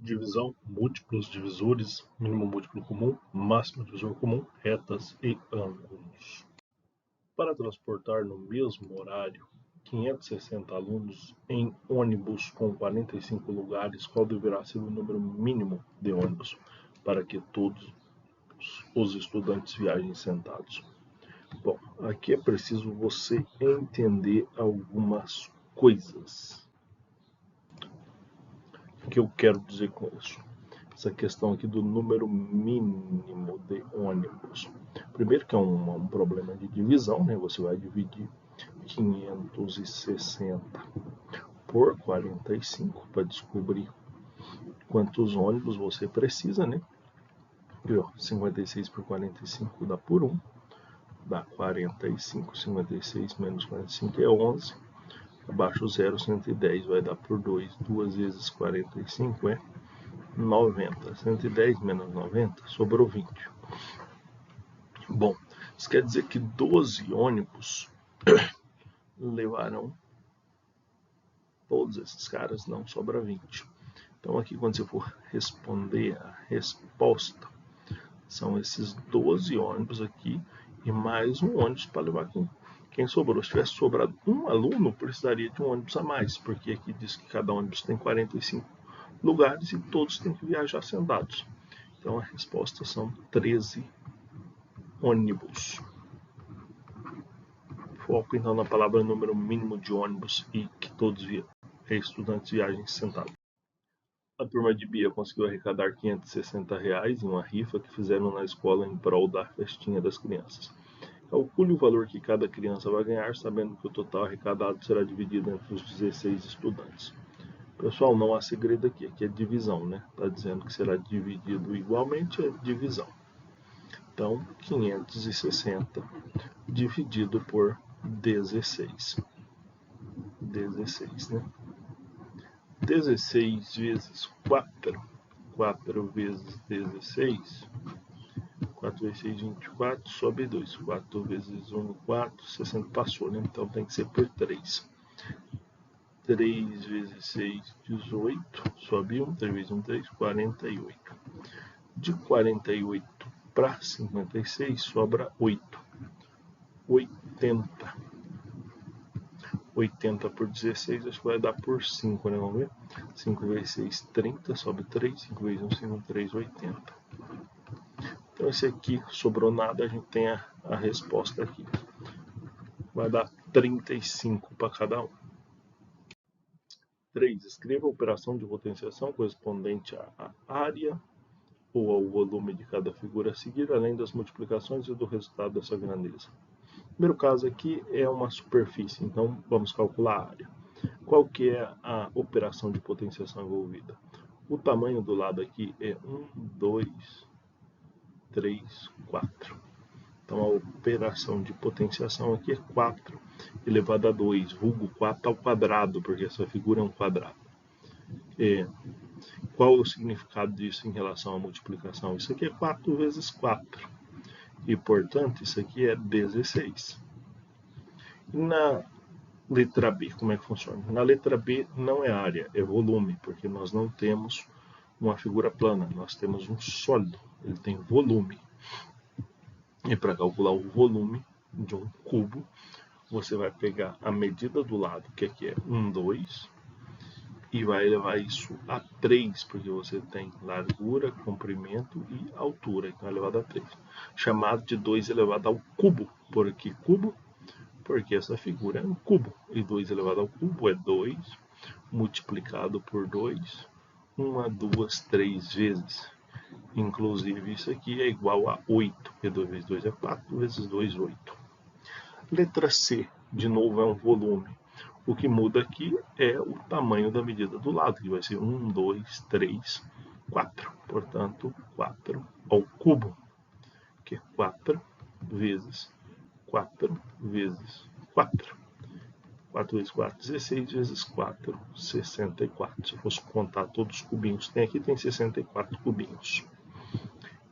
divisão, múltiplos divisores, mínimo múltiplo comum, máximo divisor comum, retas e ângulos. Para transportar no mesmo horário 560 alunos em ônibus com 45 lugares, qual deverá ser o número mínimo de ônibus para que todos os estudantes viajem sentados? Bom, aqui é preciso você entender algumas coisas. O que eu quero dizer com isso? Essa questão aqui do número mínimo de ônibus. Primeiro que é um problema de divisão, né? Você vai dividir 560 por 45 para descobrir quantos ônibus você precisa, né? E, ó, 56 por 45 dá por 1, dá 45, 56 menos 45 é 11, abaixo 0, 110 vai dar por 2, 2 vezes 45 é 90, 110 menos 90, sobrou 20. Bom, isso quer dizer que 12 ônibus levarão todos esses caras, não sobra 20. Então aqui quando você for responder a resposta, são esses 12 ônibus aqui e mais um ônibus para levar quem sobrou. Se tivesse sobrado um aluno, precisaria de um ônibus a mais, porque aqui diz que cada ônibus tem 45 lugares e todos têm que viajar sentados. Então a resposta são 13 ônibus. Foco então na palavra número mínimo de ônibus e que todos estudantes viajem sentados. A turma de Bia conseguiu arrecadar R$560 em uma rifa que fizeram na escola em prol da festinha das crianças. Calcule o valor que cada criança vai ganhar, sabendo que o total arrecadado será dividido entre os 16 estudantes. Pessoal, não há segredo aqui é divisão, né? Está dizendo que será dividido igualmente, é divisão. Então, 560 dividido por 16. 16, né? 16 vezes 4. 4 vezes 16. 4 vezes 6, 24. Sobe 2. 4 vezes 1, 4. 60 passou, né? Então tem que ser por 3. 3 vezes 6, 18. Sobe 1. 3 vezes 1, 3. 48. De 48 para 56 sobra 8. 80. 80 por 16, acho que vai dar por 5, né? Vamos ver? 5 vezes 6, 30, sobe 3. 5 vezes 1, 5, 3, 80. Então esse aqui, sobrou nada, a gente tem a resposta aqui. Vai dar 35 para cada um. 3. Escreva a operação de potenciação correspondente à área ou ao volume de cada figura a seguir, além das multiplicações e do resultado dessa grandeza. O primeiro caso aqui é uma superfície, então vamos calcular a área. Qual que é a operação de potenciação envolvida? O tamanho do lado aqui é 1, 2, 3, 4. Então a operação de potenciação aqui é 4 elevado a 2, vulgo 4 ao quadrado, porque essa figura é um quadrado. Qual é o significado disso em relação à multiplicação? Isso aqui é 4 vezes 4. E, portanto, isso aqui é 16. E na letra B, como é que funciona? Na letra B não é área, é volume, porque nós não temos uma figura plana, nós temos um sólido, ele tem volume. E para calcular o volume de um cubo, você vai pegar a medida do lado, que aqui é 1, 2, e vai elevar isso a 3, porque você tem largura, comprimento e altura, então é elevado a 3. Chamado de 2 elevado ao cubo. Por que cubo? Porque essa figura é um cubo, e 2 elevado ao cubo é 2, multiplicado por 2, 1, 2, 3 vezes. Inclusive isso aqui é igual a 8, porque 2 vezes 2 é 4, vezes 2, 8. Letra C, de novo, é um volume. O que muda aqui é o tamanho da medida do lado, que vai ser 1, 2, 3, 4. Portanto, 4 ao cubo, que é 4 vezes 4 vezes 4. 4 vezes 4, 16 vezes 4, 64. Se eu fosse contar todos os cubinhos que tem aqui, tem 64 cubinhos.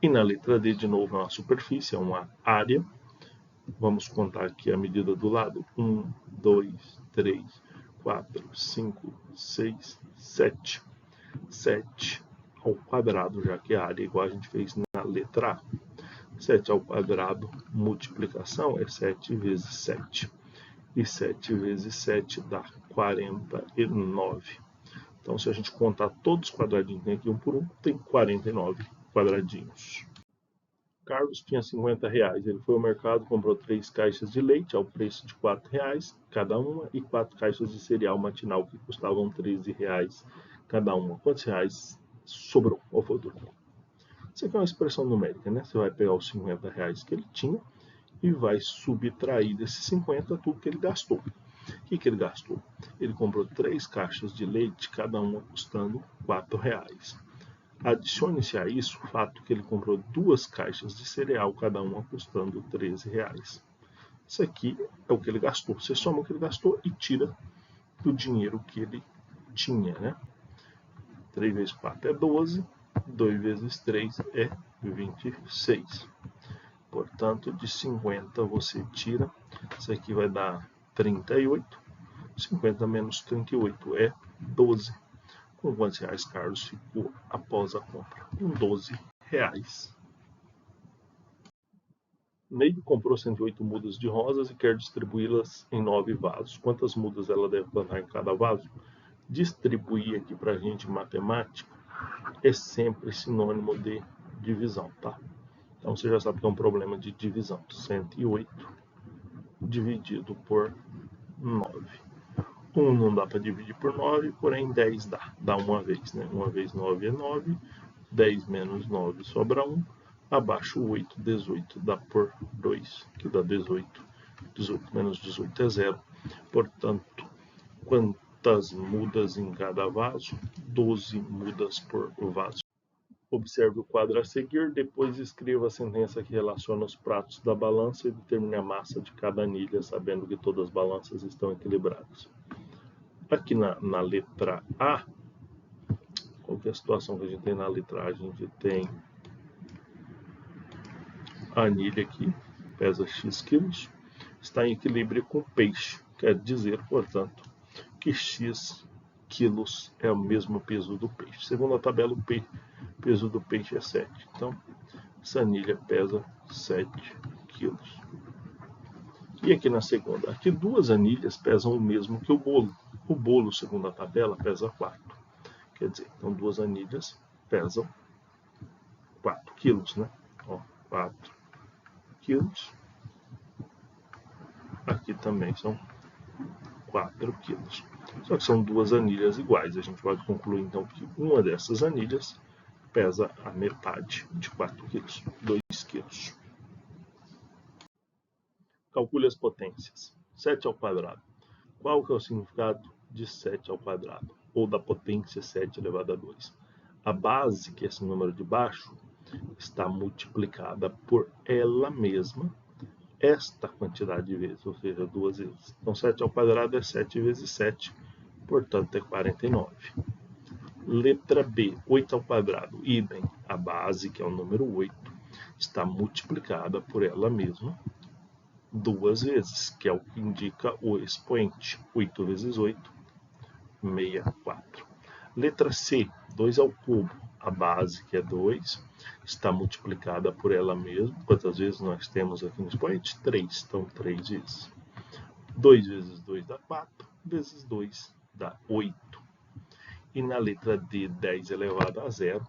E na letra D, de novo, é uma superfície, é uma área. Vamos contar aqui a medida do lado. 1, 2, 3, 4, 5, 6, 7. 7 ao quadrado, já que a área é igual a gente fez na letra A. 7 ao quadrado, multiplicação, é 7 vezes 7. E 7 vezes 7 dá 49. Então, se a gente contar todos os quadradinhos aqui, um por um, tem 49 quadradinhos. Carlos tinha R$50. Ele foi ao mercado, comprou 3 caixas de leite ao preço de R$4 cada uma e 4 caixas de cereal matinal que custavam R$13 cada uma. Quantos reais sobrou? Qual foi o total? Isso aqui é uma expressão numérica, né? Você vai pegar os R$50 que ele tinha e vai subtrair desses 50 tudo que ele gastou. O que ele gastou? Ele comprou 3 caixas de leite, cada uma custando R$4. Adicione-se a isso o fato que ele comprou 2 caixas de cereal, cada uma custando R$13. Isso aqui é o que ele gastou. Você soma o que ele gastou e tira do dinheiro que ele tinha, né? 3 vezes 4 é 12, 2 vezes 3 é 26. Portanto, de 50 você tira, isso aqui vai dar 38. 50 menos 38 é 12. Com quantos reais Carlos ficou após a compra? Com R$12. Neide comprou 108 mudas de rosas e quer distribuí-las em 9 vasos. Quantas mudas ela deve plantar em cada vaso? Distribuir aqui para a gente matemática é sempre sinônimo de divisão, tá? Então você já sabe que é um problema de divisão. 108 dividido por 9. 1 não dá para dividir por 9, porém 10 dá. Dá uma vez, né? Uma vez 9 é 9. 10 menos 9 sobra 1. Abaixo 8, 18 dá por 2, que dá 18. 18 menos 18 é 0. Portanto, quantas mudas em cada vaso? 12 mudas por vaso. Observe o quadro a seguir, depois escreva a sentença que relaciona os pratos da balança e determine a massa de cada anilha, sabendo que todas as balanças estão equilibradas. Aqui na letra A, qual que é a situação que a gente tem na letra A? A gente tem a anilha aqui, pesa X quilos, está em equilíbrio com o peixe, quer dizer, portanto, que X quilos é o mesmo peso do peixe. Segundo a tabela, o peso do peixe é 7. Então, essa anilha pesa 7 quilos. E aqui na segunda, aqui 2 anilhas pesam o mesmo que o bolo. O bolo, segundo a tabela, pesa 4. Quer dizer, então 2 anilhas pesam 4 quilos, né? Ó, 4 quilos. Aqui também são 4 quilos. Só que são 2 anilhas iguais. A gente pode concluir então que uma dessas anilhas pesa a metade de 4 quilos, 2 quilos. Calcule as potências. 7 ao quadrado. Qual que é o significado de 7 ao quadrado? Ou da potência 7 elevado a 2? A base, que é esse número de baixo, está multiplicada por ela mesma esta quantidade de vezes, ou seja, 2 vezes. Então, 7 ao quadrado é 7 vezes 7, portanto, é 49. Letra B, 8 ao quadrado, idem. A base, que é o número 8, está multiplicada por ela mesma 2 vezes, que é o que indica o expoente. 8 vezes 8, 64. Letra C, 2 ao cubo. A base, que é 2, está multiplicada por ela mesma. Quantas vezes nós temos aqui no expoente? 3. Então, 3 vezes. 2 vezes 2 dá 4, vezes 2 dá 8. E na letra D, 10 elevado a 0,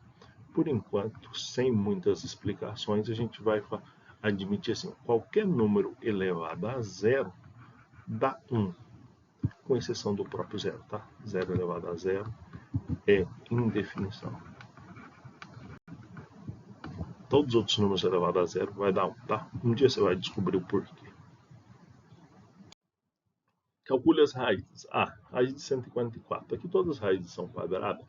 por enquanto, sem muitas explicações, a gente vai admitir assim, qualquer número elevado a 0 dá 1, com exceção do próprio 0, tá? 0 elevado a 0 é indefinição. Todos os outros números elevados a 0 vai dar 1, tá? Um dia você vai descobrir o porquê. Calcule as raízes. Raiz de 144. Aqui todas as raízes são quadradas.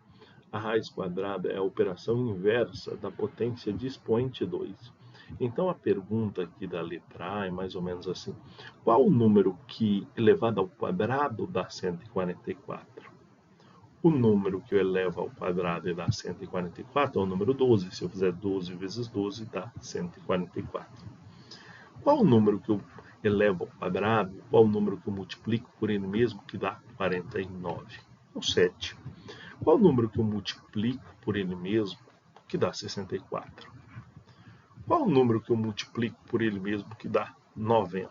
A raiz quadrada é a operação inversa da potência de expoente 2. Então a pergunta aqui da letra A é mais ou menos assim. Qual o número que elevado ao quadrado dá 144? O número que eu elevo ao quadrado e dá 144 é o número 12. Se eu fizer 12 vezes 12, dá 144. Qual o número que eu elevo ao quadrado? Qual o número que eu multiplico por ele mesmo que dá 49? O 7. Qual o número que eu multiplico por ele mesmo que dá 64? Qual o número que eu multiplico por ele mesmo que dá 90?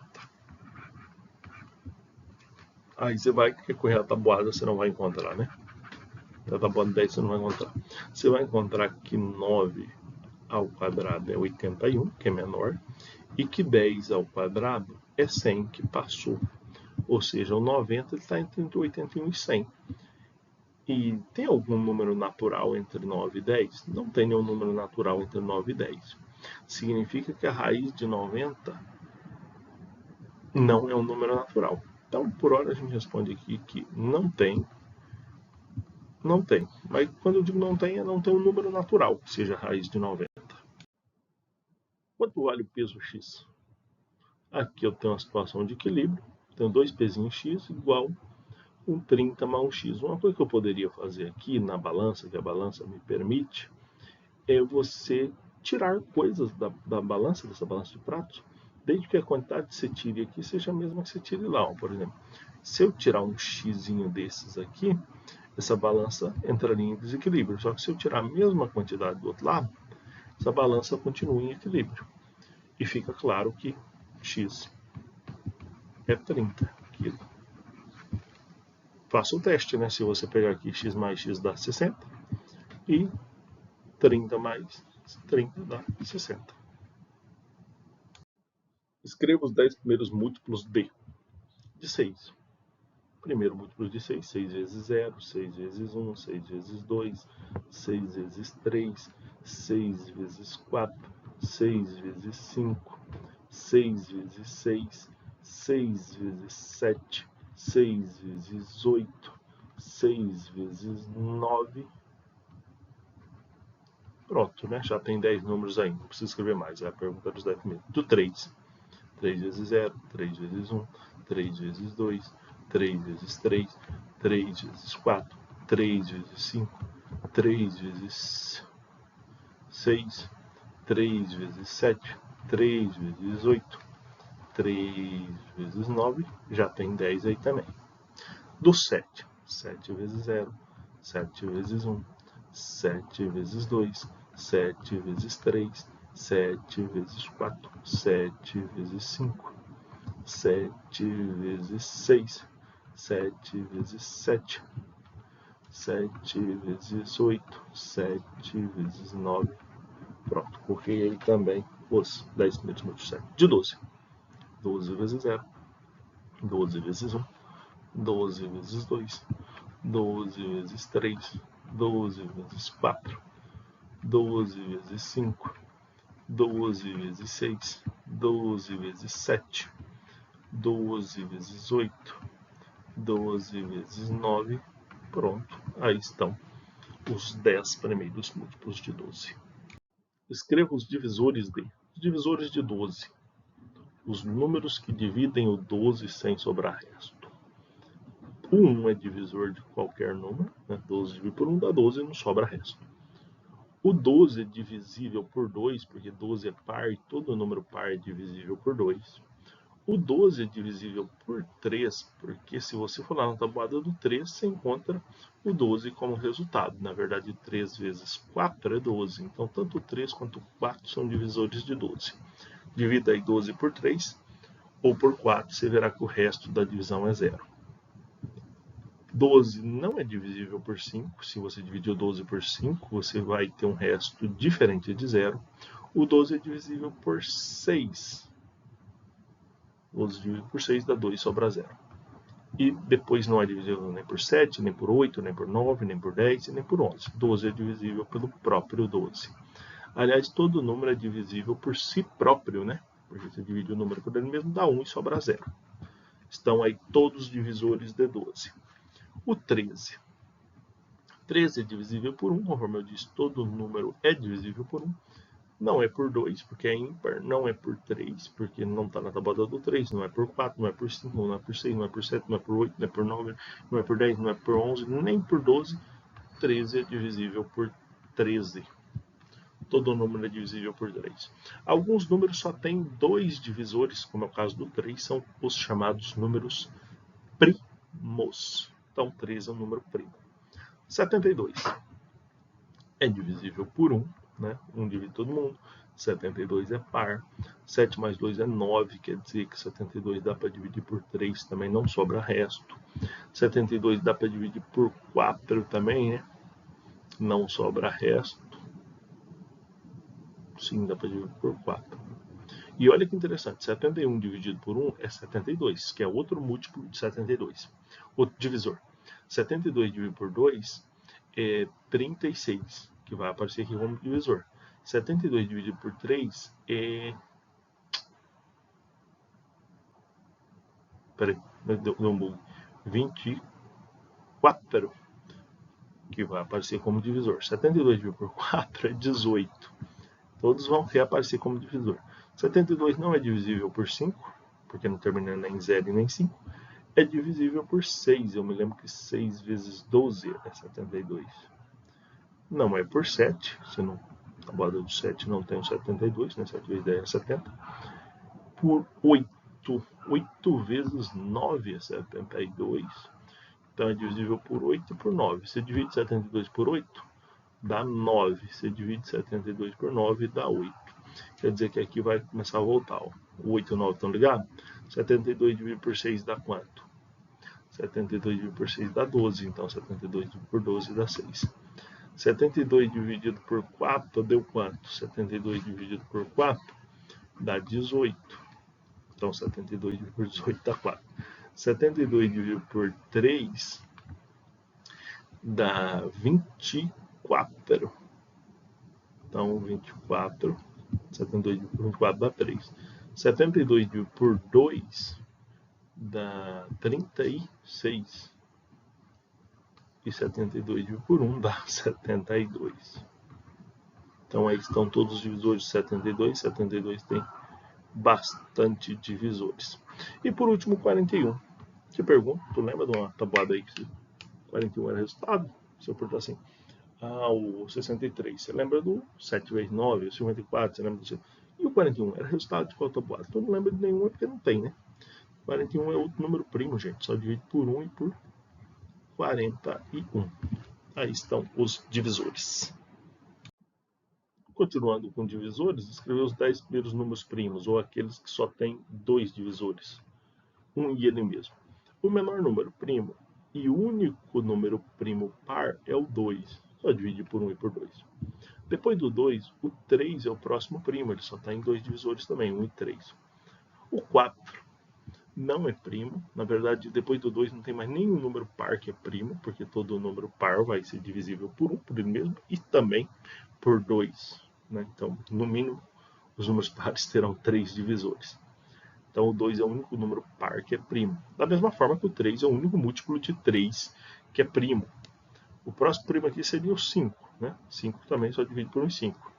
Aí você vai recorrer à tabuada, você não vai encontrar, né? A tabuada 10 você não vai encontrar. Você vai encontrar que 9 ao quadrado é 81, que é menor, e que 10 ao quadrado é 100, que passou. Ou seja, o 90 está entre 81 e 100. E tem algum número natural entre 9 e 10? Não tem nenhum número natural entre 9 e 10. Significa que a raiz de 90 não é um número natural. Então, por hora, a gente responde aqui que não tem. Não tem. Mas quando eu digo não tem, é não ter um número natural, que seja a raiz de 90. Quanto vale o peso x? Aqui eu tenho uma situação de equilíbrio. Tenho 2 pezinhos x igual um 30 mais um x. Uma coisa que eu poderia fazer aqui na balança, que a balança me permite, é você tirar coisas da balança, dessa balança de pratos, desde que a quantidade que você tire aqui seja a mesma que você tire lá. Por exemplo, se eu tirar um xzinho desses aqui, essa balança entraria em desequilíbrio. Só que se eu tirar a mesma quantidade do outro lado, essa balança continua em equilíbrio. E fica claro que x é 30 kg. Faça o teste, né? Se você pegar aqui x mais x dá 60 e 30 mais 30 dá 60. Escreva os 10 primeiros múltiplos de 6. Primeiro múltiplo de 6, 6 vezes 0, 6 vezes 1, 6 vezes 2, 6 vezes 3, 6 vezes 4, 6 vezes 5, 6 vezes 6, 6 vezes 7, 6 vezes 8, 6 vezes 9. Pronto, né? Já tem 10 números aí, não precisa escrever mais. É a pergunta dos 10 primeiros. Do 3. 3 vezes 0, 3 vezes 1, 3 vezes 2, 3 vezes 3, 3 vezes 4, 3 vezes 5, 3 vezes 6, 3 vezes 7, 3 vezes 8, 3 vezes 9, já tem 10 aí também. Do 7, 7 vezes 0, 7 vezes 1, 7 vezes 2, 7 vezes 3, 7 vezes 4, 7 vezes 5, 7 vezes 6, 7 vezes 7, 7 vezes 8, 7 vezes 9. Pronto, coloquei aí também os 10 primeiros múltiplos de 7. De 12. 12 vezes 0, 12 vezes 1, 12 vezes 2, 12 vezes 3, 12 vezes 4, 12 vezes 5, 12 vezes 6, 12 vezes 7, 12 vezes 8, 12 vezes 9. Pronto, aí estão os 10 primeiros múltiplos de 12. Escreva os divisores de. Os divisores de 12. Os números que dividem o 12 sem sobrar resto. O 1 é divisor de qualquer número, né? 12 dividido por 1 dá 12 e não sobra resto. O 12 é divisível por 2, porque 12 é par e todo número par é divisível por 2. O 12 é divisível por 3, porque se você for lá na tabuada do 3, você encontra o 12 como resultado. Na verdade, 3 vezes 4 é 12. Então, tanto o 3 quanto o 4 são divisores de 12. Divida aí 12 por 3 ou por 4, você verá que o resto da divisão é 0. 12 não é divisível por 5. Se você dividir o 12 por 5, você vai ter um resto diferente de 0. O 12 é divisível por 6. 12 dividido por 6 dá 2, sobra 0. E depois não é divisível nem por 7, nem por 8, nem por 9, nem por 10 e nem por 11. 12 é divisível pelo próprio 12. Aliás, todo número é divisível por si próprio, né? Porque você divide o número por ele mesmo, dá 1 e sobra 0. Estão aí todos os divisores de 12. O 13. 13 é divisível por 1, conforme eu disse, todo número é divisível por 1. Não é por 2, porque é ímpar. Não é por 3, porque não está na tabuada do 3. Não é por 4, não é por 5, não é por 6, não é por 7, não é por 8, não é por 9, não é por 10, não é por 11, nem por 12. 13 é divisível por 13. Todo número é divisível por 3. Alguns números só têm 2 divisores, como é o caso do 3, são os chamados números primos. Então, 13 é um número primo. 72 é divisível por 1, né? 1 divide todo mundo. 72 é par. 7 mais 2 é 9, quer dizer que 72 dá para dividir por 3, também não sobra resto. 72 dá para dividir por 4 também, né? Não sobra resto. Sim, dá para dividir por 4. E olha que interessante, 71 dividido por 1 é 72, que é outro múltiplo de 72. Outro divisor. 72 dividido por 2 é 36, que vai aparecer aqui como divisor. 72 dividido por 3 é... Peraí, deu um bug. 24, que vai aparecer como divisor. 72 dividido por 4 é 18. Todos vão reaparecer como divisor. 72 não é divisível por 5, porque não termina nem 0 e nem 5. É divisível por 6. Eu me lembro que 6 vezes 12 é 72. Não é por 7. Se não, a borda do 7 não tem o 72, né? 7 vezes 10 é 70. Por 8. 8 vezes 9 é 72. Então é divisível por 8 e por 9. Você divide 72 por 8, dá 9. Você divide 72 por 9, dá 8. Quer dizer que aqui vai começar a voltar. Ó. O 8 e o 9 estão ligados? 72 dividido por 6 dá quanto? 72 dividido por 6 dá 12. Então 72 dividido por 12 dá 6. 72 dividido por 4 deu quanto? 72 dividido por 4 dá 18. Então 72 dividido por 18 dá 4. 72 dividido por 3 dá 24. Então 24. 72 dividido por 24 dá 3. 72 dividido por 2 dá 36. E 72 dividido por 1 dá 72. Então aí estão todos os divisores de 72. 72 tem bastante divisores. E por último, 41. Te pergunto, tu lembra de uma tabuada aí que 41 era resultado? Se eu perguntar assim, o 63, você lembra do 7 vezes 9, o 54, você lembra do... E o 41 era resultado de qual tabuada? Tu não lembra de nenhuma porque não tem, né? 41 é outro número primo, gente. Só divide por 1 e por 41. Aí estão os divisores. Continuando com divisores, escreveu os 10 primeiros números primos, ou aqueles que só têm 2 divisores, um e ele mesmo. O menor número primo e o único número primo par é o 2, só divide por 1 e por 2. Depois do 2, o 3 é o próximo primo, ele só está em 2 divisores também, 1 e 3. O 4 não é primo, na verdade, depois do 2 não tem mais nenhum número par que é primo, porque todo número par vai ser divisível por 1, por ele mesmo, e também por 2. Né? Então, no mínimo, os números pares terão 3 divisores. Então, o 2 é o único número par que é primo. Da mesma forma que o 3 é o único múltiplo de 3 que é primo. O próximo primo aqui seria o 5. Né? 5 também só divide por 1 e 5.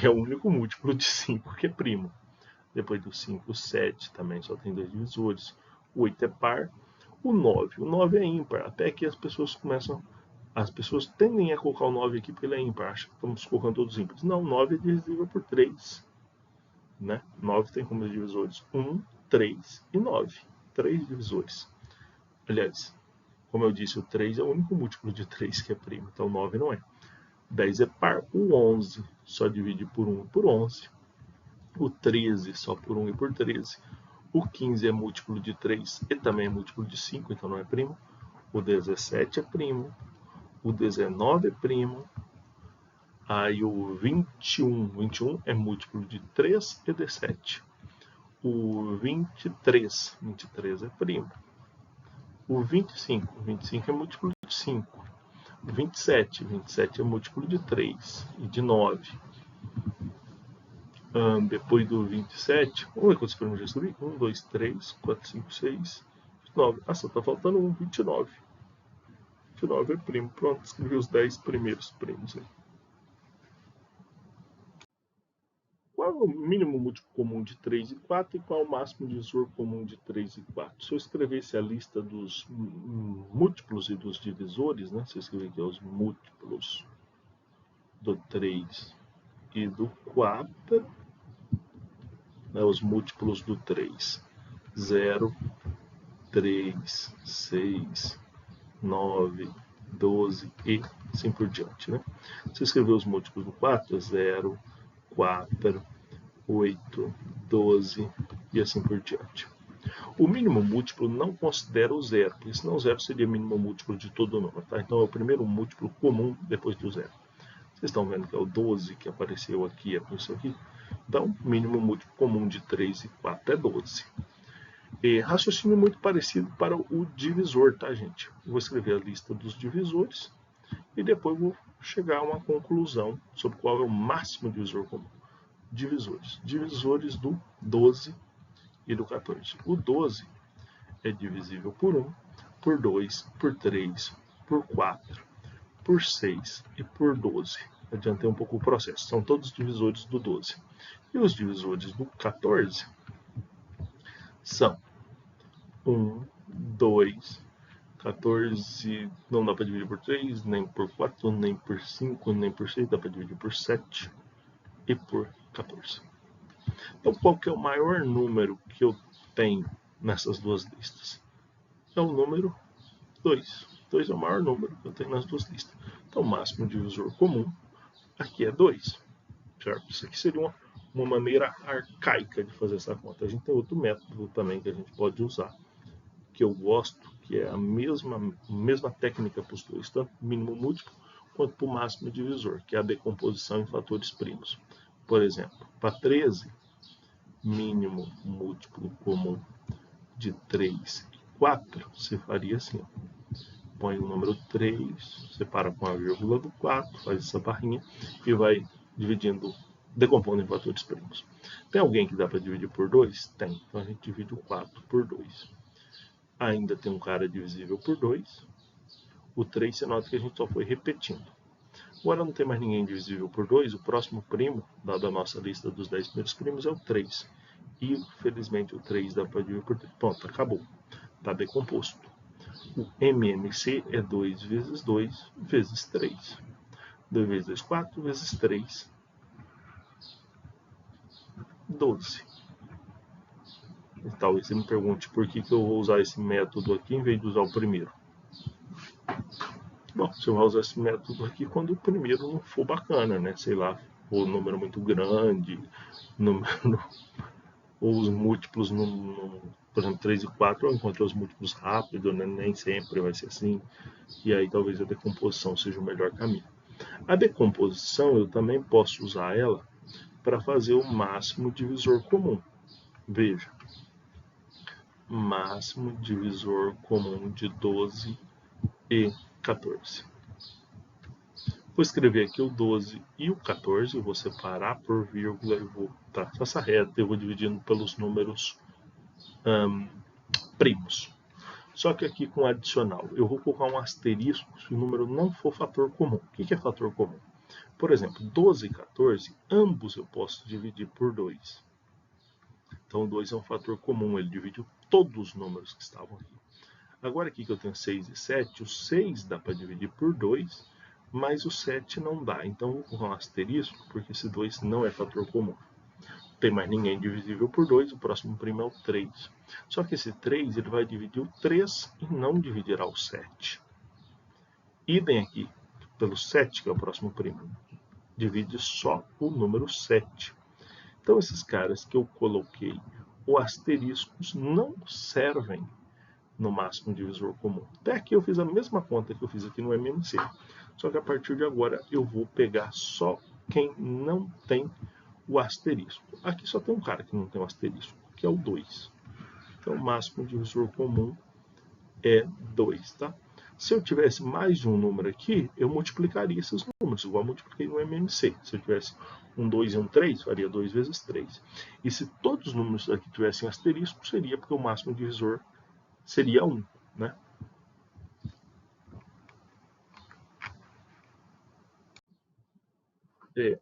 É o único múltiplo de 5 que é primo. Depois do 5, o 7 também só tem 2 divisores. O 8 é par. O 9. O 9 é ímpar. Até que as pessoas tendem a colocar o 9 aqui porque ele é ímpar. Acho que estamos colocando todos ímpares. Não, 9 é divisível por 3. Né? 9 tem como divisores 1, 3 e 9. 3 divisores. Aliás, como eu disse, o 3 é o único múltiplo de 3 que é primo. Então 9 não é. 10 é par. O 11 só divide por 1 e por 11. O 13 só por 1 e por 13. O 15 é múltiplo de 3 e também é múltiplo de 5, então não é primo. O 17 é primo. O 19 é primo. Aí o 21 é múltiplo de 3 e de 7. O 23 é primo. O 25 é múltiplo de 5. O 27 é múltiplo de 3 e de 9. Depois do 27, vamos ver quantos primos já escrevi? 1, 2, 3, 4, 5, 6, 9. Ah, só está faltando um, 29. 29 é primo. Pronto, escrevi os 10 primeiros primos aí. Qual é o mínimo múltiplo comum de 3 e 4 e qual é o máximo divisor comum de 3 e 4? Se eu escrevesse a lista dos múltiplos e dos divisores, né? Se eu escrever aqui os múltiplos do 3 e do 4, né? Os múltiplos do 3, 0, 3, 6, 9, 12 e assim por diante, né? Se escrever os múltiplos do 4, 0, 4, 8, 12 e assim por diante. O mínimo múltiplo não considera o zero, porque senão o zero seria mínimo múltiplo de todo o número, tá? Então é o primeiro múltiplo comum depois do zero. Vocês estão vendo que é o 12 que apareceu aqui, é com isso aqui? Então, mínimo múltiplo comum de 3 e 4 é 12. Raciocínio muito parecido para o divisor, tá, gente? Vou escrever a lista dos divisores e depois vou chegar a uma conclusão sobre qual é o máximo divisor comum. Divisores. Divisores do 12 e do 14. O 12 é divisível por 1, por 2, por 3, por 4, por 6 e por 12. Adiantei um pouco o processo. São todos divisores do 12. E os divisores do 14 são 1, 2, 14 não dá para dividir por 3, nem por 4, nem por 5, nem por 6, dá para dividir por 7 e por 14. Então, qual que é o maior número que eu tenho nessas duas listas? É o número 2. 2 é o maior número que eu tenho nas duas listas. Então, o máximo divisor comum aqui é 2. Certo? Isso aqui seria uma maneira arcaica de fazer essa conta. A gente tem outro método também que a gente pode usar, que eu gosto, que é a mesma técnica para os dois, tanto mínimo múltiplo quanto para o máximo divisor, que é a decomposição em fatores primos. Por exemplo, para 13, mínimo múltiplo comum de 3 e 4, você faria assim. Põe o número 3, separa com a vírgula do 4, faz essa barrinha e vai dividindo, decompondo em fatores primos. Tem alguém que dá para dividir por 2? Tem. Então a gente divide o 4 por 2. Ainda tem um cara divisível por 2. O 3, você nota que a gente só foi repetindo. Agora não tem mais ninguém divisível por 2. O próximo primo, dada a nossa lista dos 10 primeiros primos, é o 3. E, felizmente, o 3 dá para dividir por 3. Pronto, acabou. Está decomposto. O MMC é 2 vezes 2 vezes 3. 2 vezes 2, 4 vezes 3, 12. E talvez você me pergunte por que eu vou usar esse método aqui em vez de usar o primeiro. Bom, você vai usar esse método aqui quando o primeiro não for bacana, né? Sei lá, for um número muito grande, ou os múltiplos, por exemplo, 3 e 4, eu encontro os múltiplos rápido, né? Nem sempre vai ser assim. E aí talvez a decomposição seja o melhor caminho. A decomposição eu também posso usar ela para fazer o máximo divisor comum. Veja, máximo divisor comum de 12 e 14. Vou escrever aqui o 12 e o 14, eu vou separar por vírgula e vou traçar essa reta, eu vou dividindo pelos números primos. Só que aqui com adicional, eu vou colocar um asterisco se o número não for fator comum. O que é fator comum? Por exemplo, 12 e 14, ambos eu posso dividir por 2. Então, 2 é um fator comum, ele divide todos os números que estavam aqui. Agora aqui que eu tenho 6 e 7, o 6 dá para dividir por 2, mas o 7 não dá. Então, eu vou colocar um asterisco, porque esse 2 não é fator comum. Não tem mais ninguém divisível por 2, o próximo primo é o 3. Só que esse 3 ele vai dividir o 3 e não dividirá o 7. Idem aqui, pelo 7, que é o próximo primo, divide só o número 7. Então, esses caras que eu coloquei, o asteriscos não servem no máximo divisor comum. Até aqui eu fiz a mesma conta que eu fiz aqui no MMC. Só que a partir de agora eu vou pegar só quem não tem o asterisco. Aqui só tem um cara que não tem o asterisco, que é o 2. Então, o máximo divisor comum é 2, tá? Se eu tivesse mais de um número aqui, eu multiplicaria esses números, igual eu multipliquei no MMC. Se eu tivesse um 2 e um 3, faria 2 vezes 3. E se todos os números aqui tivessem asterisco, seria porque o máximo divisor seria 1, né?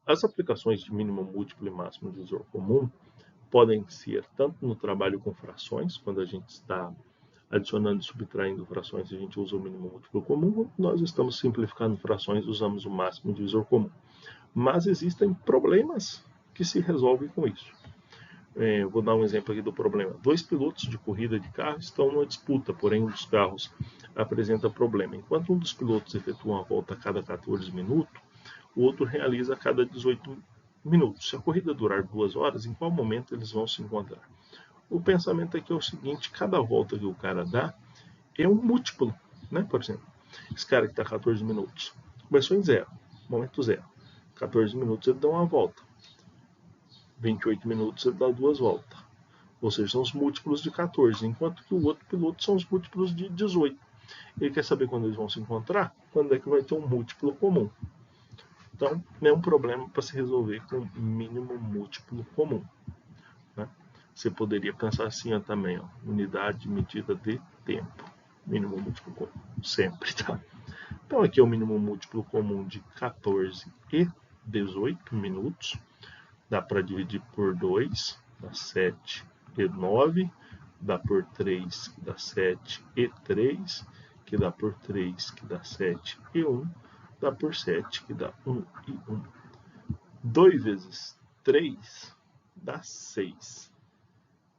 As aplicações de mínimo múltiplo e máximo divisor comum podem ser tanto no trabalho com frações, quando a gente está adicionando e subtraindo frações, a gente usa o mínimo múltiplo comum, quando nós estamos simplificando frações, usamos o máximo divisor comum. Mas existem problemas que se resolvem com isso. Vou dar um exemplo aqui do problema. 2 pilotos de corrida de carro estão numa disputa, porém um dos carros apresenta problema. Enquanto um dos pilotos efetua uma volta a cada 14 minutos, o outro realiza a cada 18 minutos. Se a corrida durar 2 horas, em qual momento eles vão se encontrar? O pensamento aqui é o seguinte: cada volta que o cara dá é um múltiplo, né? Por exemplo, esse cara que está 14 minutos começou em 0, momento 0. 14 minutos ele dá uma volta. 28 minutos ele dá 2 voltas. Ou seja, são os múltiplos de 14, enquanto que o outro piloto são os múltiplos de 18. Ele quer saber quando eles vão se encontrar, quando é que vai ter um múltiplo comum. Então, é um problema para se resolver com mínimo múltiplo comum. Né? Você poderia pensar assim também, unidade medida de tempo. Mínimo múltiplo comum, sempre, tá? Então, aqui é o mínimo múltiplo comum de 14 e 18 minutos. Dá para dividir por 2, dá 7 e 9. Dá por 3, que dá 7 e 3. Que dá por 3, que dá 7 e 1. Dá por 7, que dá 1 e 1. 2 vezes 3 dá 6.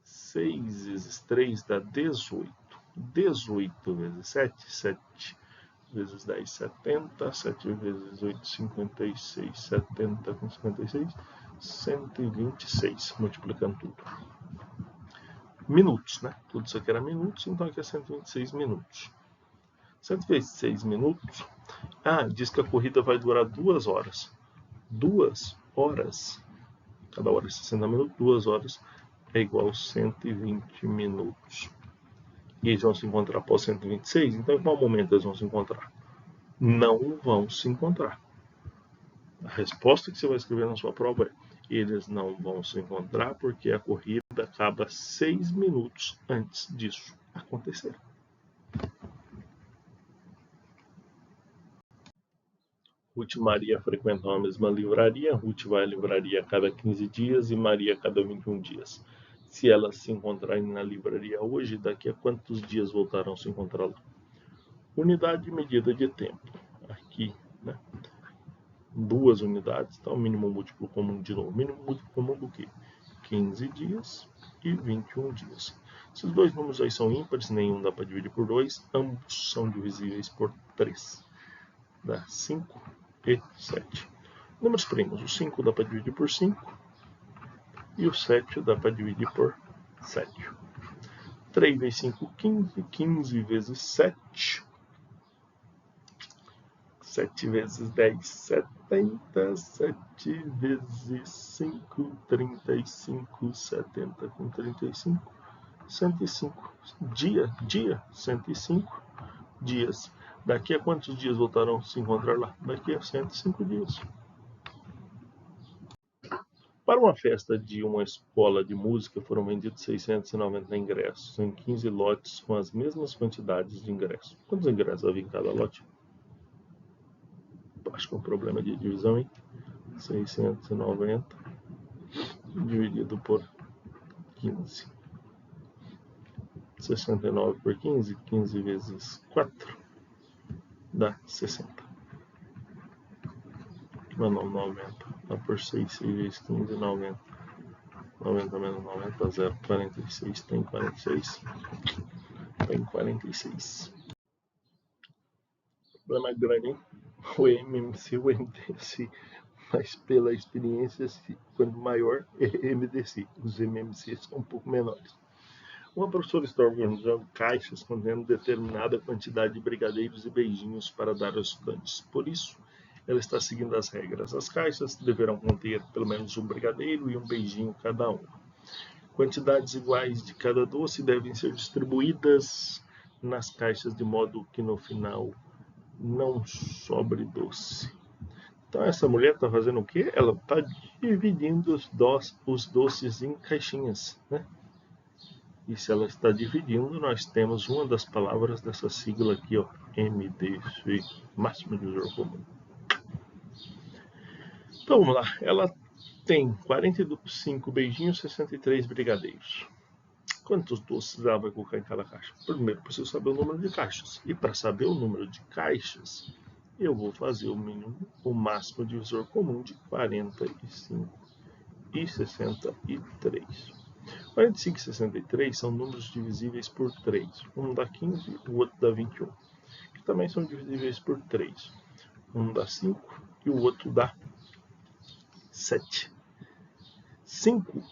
6 vezes 3 dá 18. 18 vezes 7, 7 vezes 10, 70. 7 vezes 8, 56. 70 com 56, 126, multiplicando tudo. Minutos, né? Tudo isso aqui era minutos, então aqui é 126 minutos. 126 minutos. Diz que a corrida vai durar 2 horas. 2 horas. Cada hora é 60 minutos, 2 horas é igual a 120 minutos. E eles vão se encontrar após 126, então em qual momento eles vão se encontrar? Não vão se encontrar. A resposta que você vai escrever na sua prova é: eles não vão se encontrar porque a corrida acaba 6 minutos antes disso acontecer. Ruth e Maria frequentam a mesma livraria. Ruth vai à livraria a cada 15 dias e Maria a cada 21 dias. Se elas se encontrarem na livraria hoje, daqui a quantos dias voltarão a se encontrar lá? Unidade de medida de tempo. Aqui, né? 2 unidades, então mínimo múltiplo comum de novo. Mínimo múltiplo comum do quê? 15 dias e 21 dias. Esses dois números aí são ímpares, nenhum dá para dividir por 2, ambos são divisíveis por 3. Dá 5 e 7. Números primos, o 5 dá para dividir por 5 e o 7 dá para dividir por 7. 3 vezes 5, 15. 15 vezes 7. 7 vezes 10, 70. 7 vezes 5, 35. 70 com 35, 105. Dia, 105 dias. Daqui a quantos dias voltarão a se encontrar lá? Daqui a 105 dias. Para uma festa de uma escola de música foram vendidos 690 ingressos em 15 lotes com as mesmas quantidades de ingressos. Quantos ingressos havia em cada lote? Acho que é um problema de divisão, hein? 690 dividido por 15. 69 por 15, 15 vezes 4 dá 60. Mas não, 90. Dá por 6, 6 vezes 15, 90. 90 menos 90, 0. 46, tem 46. Tem 46. Problema grande, hein? O MMC, o MDC. Mas pela experiência, quanto maior é MDC. Os MMC são um pouco menores. Uma professora está organizando caixas contendo determinada quantidade de brigadeiros e beijinhos para dar aos estudantes. Por isso, ela está seguindo as regras. As caixas deverão conter pelo menos um brigadeiro e um beijinho cada um. Quantidades iguais de cada doce devem ser distribuídas nas caixas de modo que no final não sobre doce. Então essa mulher está fazendo o quê? Ela está dividindo os doces em caixinhas, né? E se ela está dividindo, nós temos uma das palavras dessa sigla aqui, ó, MDC, máximo divisor comum. Então vamos lá, ela tem 45 beijinhos, 63 brigadeiros. Quantos doces ela vai colocar em cada caixa? Primeiro, preciso saber o número de caixas. E para saber o número de caixas, eu vou fazer o máximo divisor comum de 45 e 63. 45 e 63 são números divisíveis por 3. Um dá 15, o outro dá 21. Que também são divisíveis por 3. Um dá 5 e o outro dá 7. 5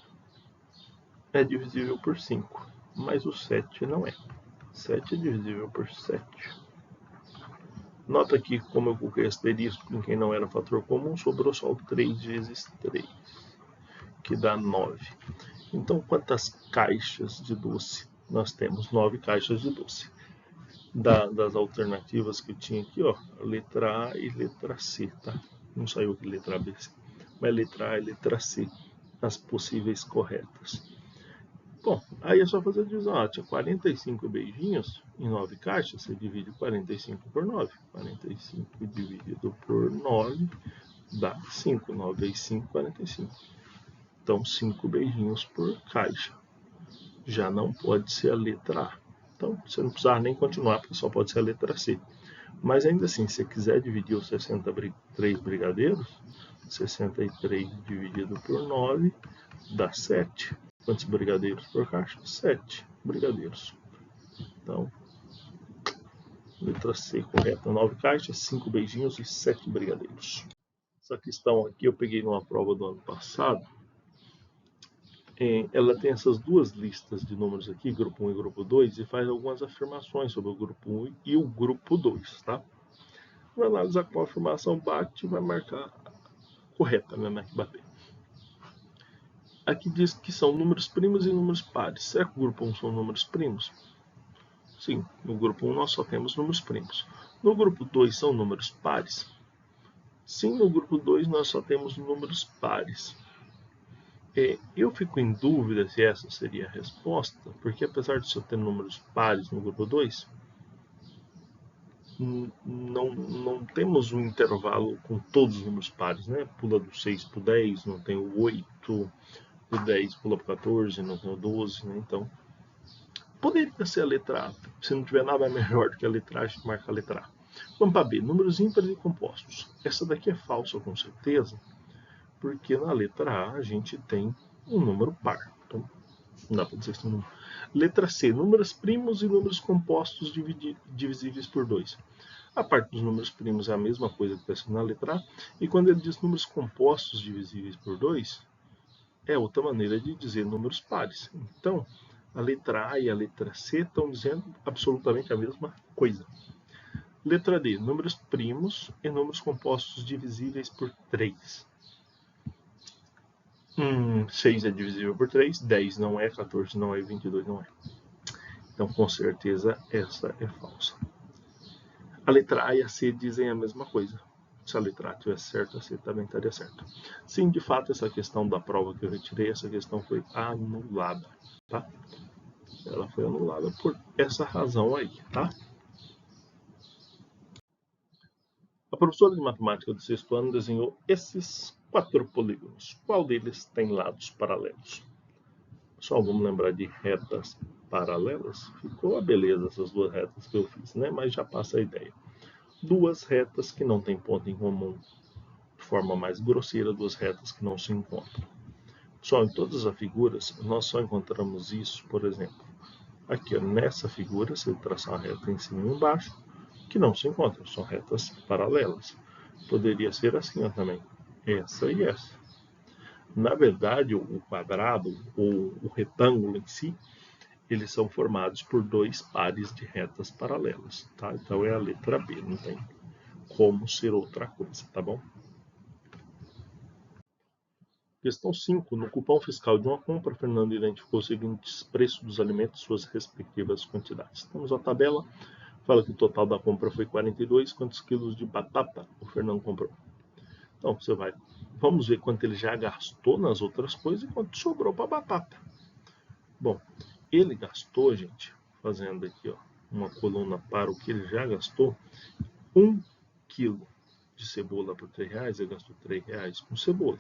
é divisível por 5, mas o 7 não é. 7 é divisível por 7. Nota que, como eu coloquei asterisco em quem não era fator comum, sobrou só o 3 vezes 3, que dá 9. Então, quantas caixas de doce nós temos? 9 caixas de doce. Das alternativas que eu tinha aqui, ó, letra A e letra C, tá? Não saiu aqui letra B, mas letra A e letra C, as possíveis corretas. Bom, aí é só fazer a divisão. Tinha 45 beijinhos em 9 caixas, você divide 45 por 9. 45 dividido por 9 dá 5. 9 vezes 5, 45. Então, 5 beijinhos por caixa. Já não pode ser a letra A. Então, você não precisa nem continuar, porque só pode ser a letra C. Mas ainda assim, se você quiser dividir os 63 brigadeiros, 63 dividido por 9 dá 7. Quantos brigadeiros por caixa? 7 brigadeiros. Então, letra C correta. 9 caixas, 5 beijinhos e 7 brigadeiros. Essa questão aqui eu peguei numa prova do ano passado. Ela tem essas duas listas de números aqui, grupo 1 e grupo 2, e faz algumas afirmações sobre o grupo 1 e o grupo 2, tá? Vai analisar qual afirmação bate e vai marcar correta, né, que bater. Aqui diz que são números primos e números pares. Será que o grupo 1 são números primos? Sim, no grupo 1 nós só temos números primos. No grupo 2 são números pares? Sim, no grupo 2 nós só temos números pares. Eu fico em dúvida se essa seria a resposta, porque apesar de só ter números pares no grupo 2, não temos um intervalo com todos os números pares, né? Pula do 6 para o 10, não tem o 8, o 10 pula para o 14, não tem o 12, né? Então, poderia ser a letra A. Se não tiver nada melhor do que a letra A, a gente marca a letra A. Vamos para B, números ímpares e compostos. Essa daqui é falsa com certeza, porque na letra A a gente tem um número par. Então, não dá para dizer que é um número. Letra C, números primos e números compostos divisíveis por 2. A parte dos números primos é a mesma coisa que está na letra A, e quando ele diz números compostos divisíveis por 2, é outra maneira de dizer números pares. Então, a letra A e a letra C estão dizendo absolutamente a mesma coisa. Letra D, números primos e números compostos divisíveis por 3. 6 é divisível por 3, 10 não é, 14 não é, 22 não é. Então, com certeza, essa é falsa. A letra A e a C dizem a mesma coisa. Se a letra A estiver certa, a C também estaria certa. Sim, de fato, essa questão da prova que eu retirei, essa questão foi anulada, tá? Ela foi anulada por essa razão aí, tá? A professora de matemática do 6º ano desenhou esses 4 polígonos. Qual deles tem lados paralelos? Só vamos lembrar de retas paralelas. Ficou a beleza essas 2 retas que eu fiz, né? Mas já passa a ideia. 2 retas que não têm ponto em comum. De forma mais grosseira, 2 retas que não se encontram. Só em todas as figuras, nós só encontramos isso, por exemplo. Aqui, ó, nessa figura, se eu traçar uma reta em cima e embaixo, que não se encontram, são retas paralelas. Poderia ser assim, ó, também, essa e essa. Na verdade, o quadrado ou o retângulo em si, eles são formados por 2 pares de retas paralelas, tá? Então é a letra B, não tem como ser outra coisa, tá bom? Questão 5. No cupom fiscal de uma compra, Fernando identificou os seguintes preços dos alimentos e suas respectivas quantidades. Temos a tabela, fala que o total da compra foi 42, quantos quilos de batata o Fernando comprou. Então, você vai, vamos ver quanto ele já gastou nas outras coisas e quanto sobrou para batata. Bom, ele gastou, gente, fazendo aqui ó, uma coluna para o que ele já gastou, 1 quilo de cebola por R$3, ele gastou R$3 com cebola.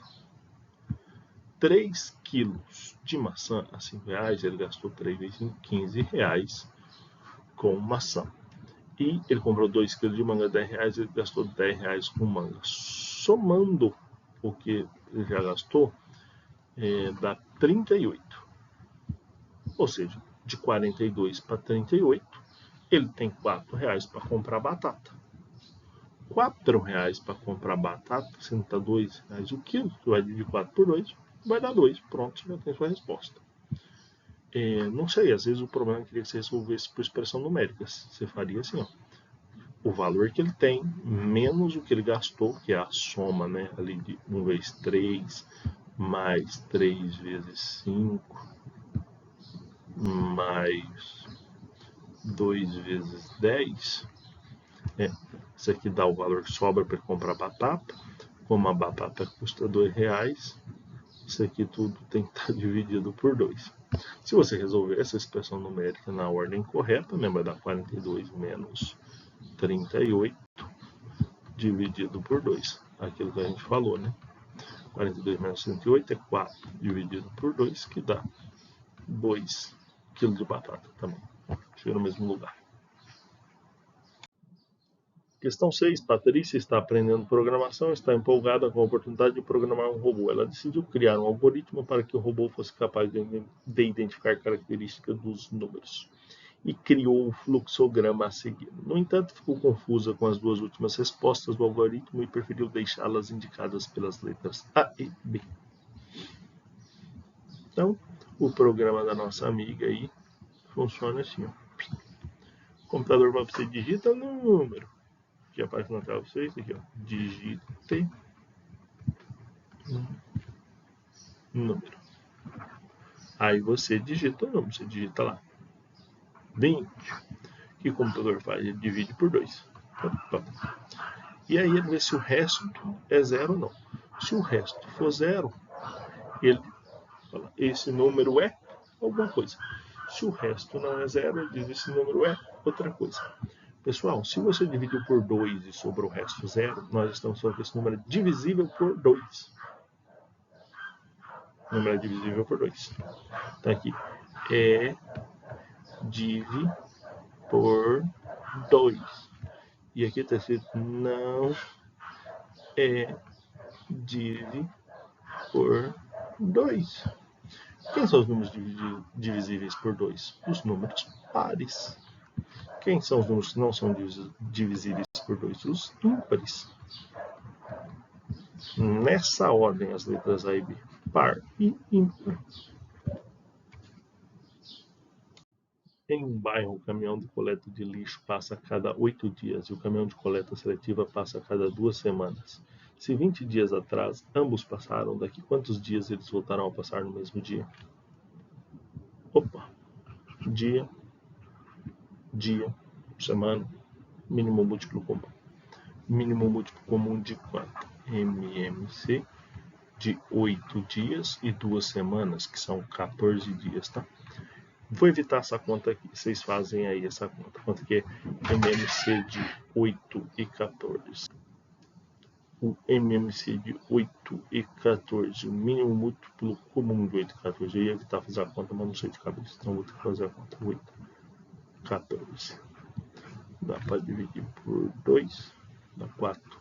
3 quilos de maçã a R$5, ele gastou 3 vezes R$15 com maçã. E ele comprou 2 quilos de manga a R$10, ele gastou R$10 com manga. Somando o que ele já gastou, dá 38. Ou seja, de 42 para 38, ele tem R$4 para comprar batata. R$4 para comprar batata, sendo que está R$2 o quilo, você vai dividir 4 por 2, vai dar 2. Pronto, você já tem sua resposta. Não sei, às vezes o problema é que você resolvesse por expressão numérica. Você faria assim, ó, o valor que ele tem, menos o que ele gastou, que é a soma, né, ali de 1 vezes 3, mais 3 vezes 5, mais 2 vezes 10. Isso aqui dá o valor que sobra para comprar batata. Como a batata custa R$2, isso aqui tudo tem que estar dividido por 2. Se você resolver essa expressão numérica na ordem correta, né, vai dar 42 menos 38 dividido por 2. Aquilo que a gente falou, né? 42 menos 38 é 4 dividido por 2, que dá 2 kg de batata também. Chega no mesmo lugar. Questão 6. Patrícia está aprendendo programação e está empolgada com a oportunidade de programar um robô. Ela decidiu criar um algoritmo para que o robô fosse capaz de identificar características dos números e criou o fluxograma a seguir. No entanto, ficou confusa com as duas últimas respostas do algoritmo e preferiu deixá-las indicadas pelas letras A e B. Então, o programa da nossa amiga aí funciona assim, ó. O computador vai você digita o número que aparece na tela para vocês aqui, ó. Digite número. Aí você digita o número, você digita lá 20. O que o computador faz? Ele divide por 2. E aí ele vê se o resto é 0 ou não. Se o resto for 0, ele fala, esse número é alguma coisa. Se o resto não é 0, ele diz, esse número é outra coisa. Pessoal, se você dividiu por 2 e sobrou o resto 0, nós estamos falando que esse número é divisível por 2. O número é divisível por 2. Então aqui, é div por 2. E aqui está escrito não é div por 2. Quem são os números divisíveis por 2? Os números pares. Quem são os números que não são divisíveis por 2? Os ímpares. Nessa ordem, as letras A e B. Par e ímpar. Em um bairro, o caminhão de coleta de lixo passa a cada 8 dias e o caminhão de coleta seletiva passa a cada 2 semanas. Se 20 dias atrás ambos passaram, daqui quantos dias eles voltarão a passar no mesmo dia? Opa! Dia, semana, mínimo múltiplo comum. Mínimo múltiplo comum de quanto? MMC de 8 dias e 2 semanas, que são 14 dias, tá? Vou evitar essa conta aqui, vocês fazem aí essa conta. Quanto que é MMC de 8 e 14? O MMC de 8 e 14, o mínimo múltiplo comum de 8 e 14. Eu ia evitar fazer a conta, mas não sei de cabeça, então vou ter que fazer a conta. 8, 14. Dá para dividir por 2, dá 4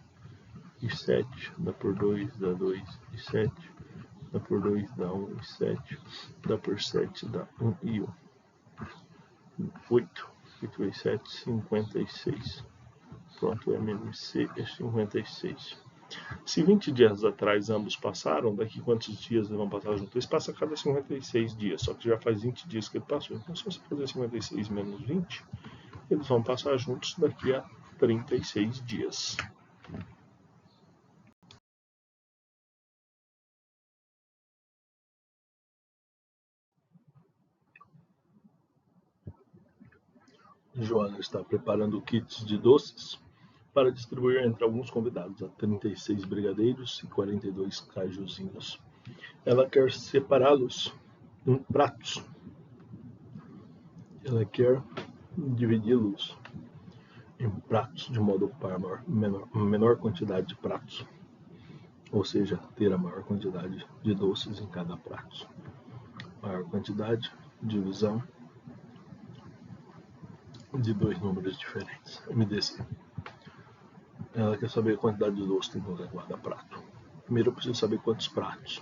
e 7, dá por 2, dá 2 e 7, dá por 2, dá 1 e 7, dá por 7, dá 1 e 1. 8 vezes 7, 56. Pronto, o MMC é 56. Se 20 dias atrás ambos passaram, daqui quantos dias eles vão passar juntos? Eles passam a cada 56 dias, só que já faz 20 dias que ele passou. Então, se você fazer 56 menos 20, eles vão passar juntos daqui a 36 dias. Joana está preparando kits de doces para distribuir entre alguns convidados, a 36 brigadeiros e 42 cajuzinhos. Ela quer separá-los em pratos. Ela quer dividi-los em pratos de modo a ocupar a menor quantidade de pratos, ou seja, ter a maior quantidade de doces em cada prato. Maior quantidade, divisão de dois números diferentes. MDC. Ela quer saber a quantidade de doce que tem em cada prato. Primeiro eu preciso saber quantos pratos.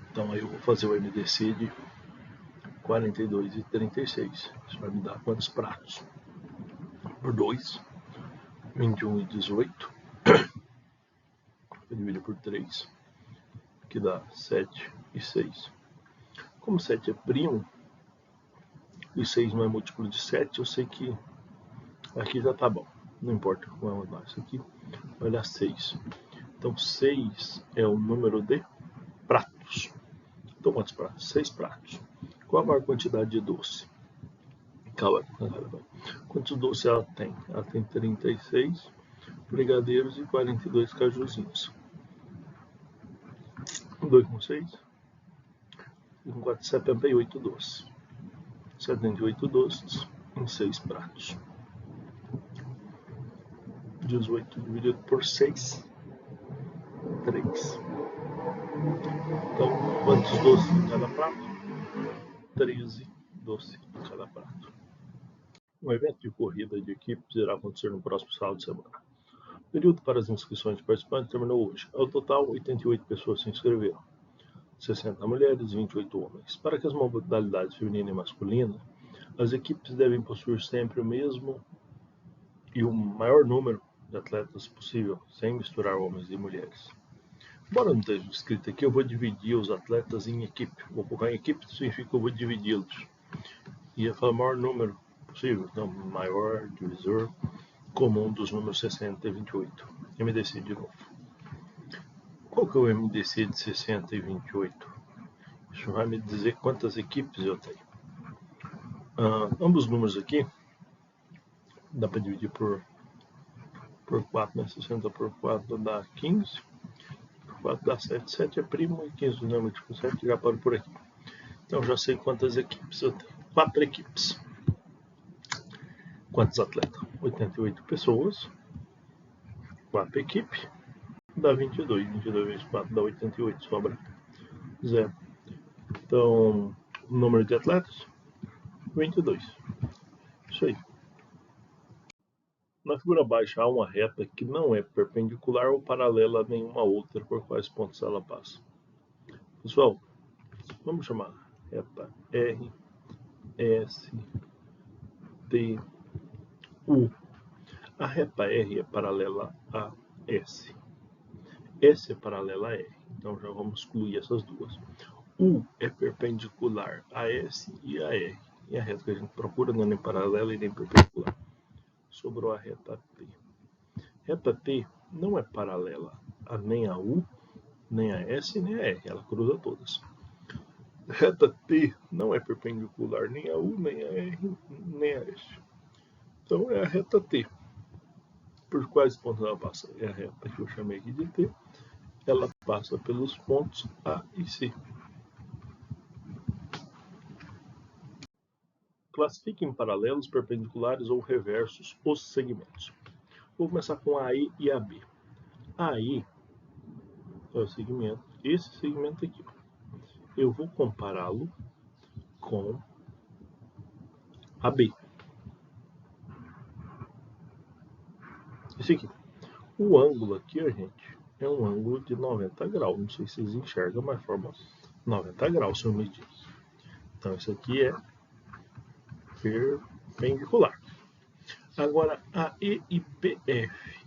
Então aí eu vou fazer o MDC de 42 e 36. Isso vai me dar quantos pratos? Por 2, 21 e 18. Eu divido por 3, que dá 7 e 6. Como 7 é primo, e 6 não é múltiplo de 7, eu sei que aqui já tá bom. Não importa como é isso aqui, vai dar 6. Então 6 é o número de pratos. Então quantos pratos? 6 pratos. Qual a maior quantidade de doce? Quantos doces ela tem? Ela tem 36 brigadeiros e 42 cajuzinhos. 2 com 6, 5 com 4, 78 doces. 78 doces em 6 pratos. 18 dividido por 6, 3. Então, quantos doces em cada prato? 13 doces em cada prato. Um evento de corrida de equipes irá acontecer no próximo sábado de semana. O período para as inscrições de participantes terminou hoje. Ao total, 88 pessoas se inscreveram. 60 mulheres e 28 homens. Para que as modalidades feminina e masculina, as equipes devem possuir sempre o mesmo e o maior número de atletas possível, sem misturar homens e mulheres. Embora não esteja escrito aqui, eu vou dividir os atletas em equipe. Vou colocar em equipe, significa que eu vou dividi-los. E eu falo o maior número possível, então maior divisor comum dos números 60 e 28. MDC de novo. Qual que é o MDC de 60 e 28? Isso vai me dizer quantas equipes eu tenho. Ambos os números aqui, dá para dividir por 4, né? 60 por 4 dá 15. 4 dá 7, 7 é primo e 15 não é múltiplo de 7, já paro por aqui. Então já sei quantas equipes eu tenho. 4 equipes. Quantos atletas? 88 pessoas. 4 equipes. Dá 22. 22 vezes 4 dá 88, sobra 0. Então, o número de atletas? 22. Isso aí. Na figura abaixo há uma reta que não é perpendicular ou paralela a nenhuma outra por quais pontos ela passa. Pessoal, vamos chamar reta R, S, T, U. A reta R é paralela a S. S é paralela a R. Então já vamos excluir essas duas. U é perpendicular a S e a R. E a reta que a gente procura não é nem paralela e nem perpendicular. Sobrou a reta T. Reta T não é paralela a nem a U, nem a S, nem a R. Ela cruza todas. Reta T não é perpendicular nem a U, nem a R, nem a S. Então é a reta T. Por quais pontos ela passa? É a reta que eu chamei aqui de T. Ela passa pelos pontos A e C. Classifique em paralelos, perpendiculares ou reversos os segmentos. Vou começar com a I e a B. A I é o segmento, esse segmento aqui. Eu vou compará-lo com a B. Esse aqui. O ângulo aqui, gente, é um ângulo de 90 graus. Não sei se vocês enxergam, mas forma 90 graus se eu medir. Então, isso aqui é perpendicular. Agora, AE e BF.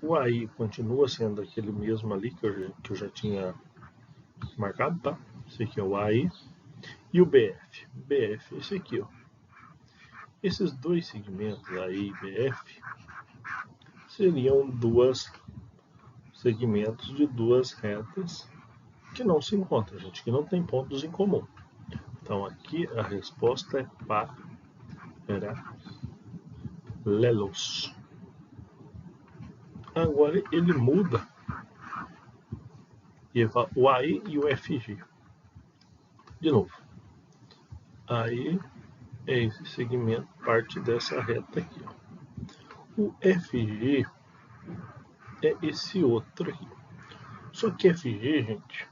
O AI continua sendo aquele mesmo ali que eu já tinha marcado, tá? Esse aqui é o AI. E o BF. BF, esse aqui, ó. Esses dois segmentos, AI e BF, seriam dois segmentos de duas retas que não se encontram, gente, que não tem pontos em comum. Então, aqui a resposta é paralelos. Agora ele muda o AI e o FG. De novo, aí é esse segmento, parte dessa reta aqui. Ó. O FG é esse outro aqui. Só que FG, gente,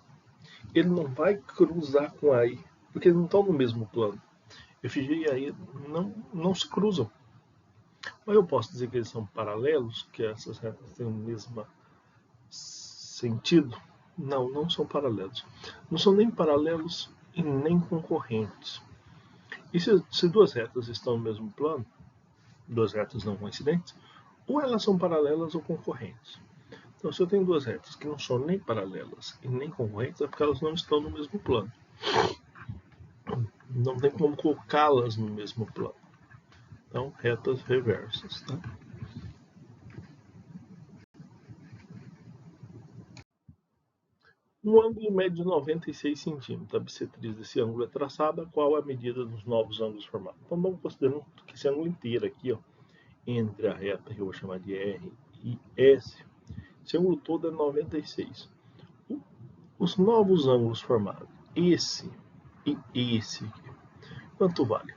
ele não vai cruzar com AI, porque eles não estão no mesmo plano. FG e AI não se cruzam. Mas eu posso dizer que eles são paralelos, que essas retas têm o mesmo sentido? Não, não são paralelos. Não são nem paralelos e nem concorrentes. E se duas retas estão no mesmo plano, duas retas não coincidentes, ou elas são paralelas ou concorrentes. Então, se eu tenho duas retas que não são nem paralelas e nem concorrentes, é porque elas não estão no mesmo plano. Não tem como colocá-las no mesmo plano. Então, retas reversas. Tá? Um ângulo mede 96 centímetros. A bissetriz desse ângulo é traçada. Qual a medida dos novos ângulos formados? Então, vamos considerando que esse ângulo inteiro aqui, ó, entre a reta que eu vou chamar de R e S, esse ângulo todo é 96. Os novos ângulos formados, esse e esse aqui, quanto vale?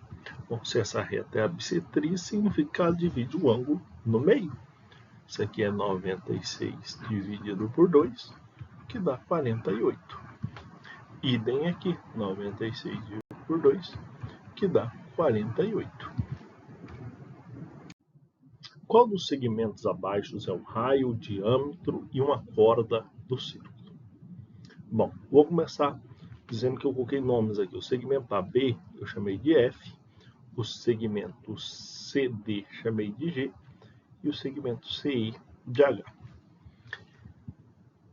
Bom, se essa reta é a bissetriz, significa que ela divide o ângulo no meio. Isso aqui é 96 dividido por 2, que dá 48. Idem aqui, 96 dividido por 2, que dá 48. Qual dos segmentos abaixo é o raio, o diâmetro e uma corda do círculo? Bom, vou começar dizendo que eu coloquei nomes aqui. O segmento AB eu chamei de F, o segmento CD chamei de G e o segmento CI de H.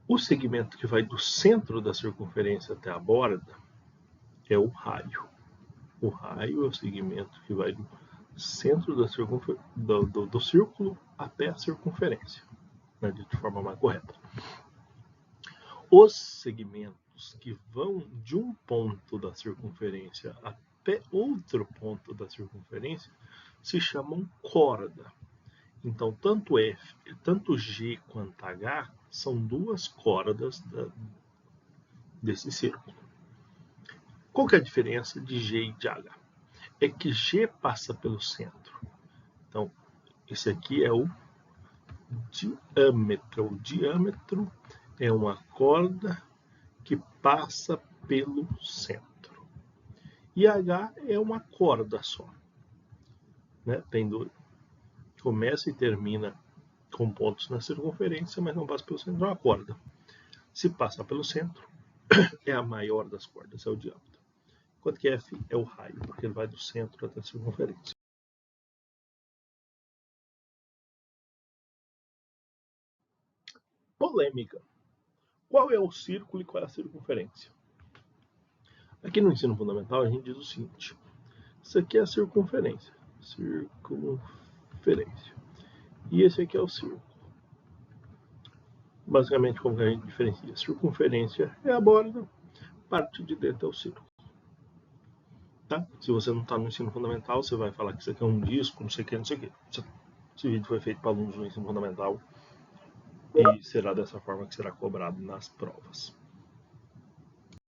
O segmento que vai do centro da circunferência até a borda é o raio. O raio é o segmento que vai do centro do círculo até a circunferência, né, de forma mais correta. Os segmentos que vão de um ponto da circunferência até outro ponto da circunferência se chamam corda. Então, tanto G quanto H são duas cordas desse círculo. Qual que é a diferença de G e de H? É que G passa pelo centro. Então, esse aqui é o diâmetro. O diâmetro é uma corda que passa pelo centro. E H é uma corda só. Né? Começa e termina com pontos na circunferência, mas não passa pelo centro, é uma corda. Se passa pelo centro, é a maior das cordas, é o diâmetro. Enquanto que F é o raio, porque ele vai do centro até a circunferência. Polêmica. Qual é o círculo e qual é a circunferência? Aqui no ensino fundamental a gente diz o seguinte: isso aqui é a circunferência. Circunferência. E esse aqui é o círculo. Basicamente, como que a gente diferencia? Circunferência é a borda, parte de dentro é o círculo. Tá? Se você não está no ensino fundamental, você vai falar que isso aqui é um disco, não sei o que, não sei o que. Esse vídeo foi feito para alunos do ensino fundamental e será dessa forma que será cobrado nas provas.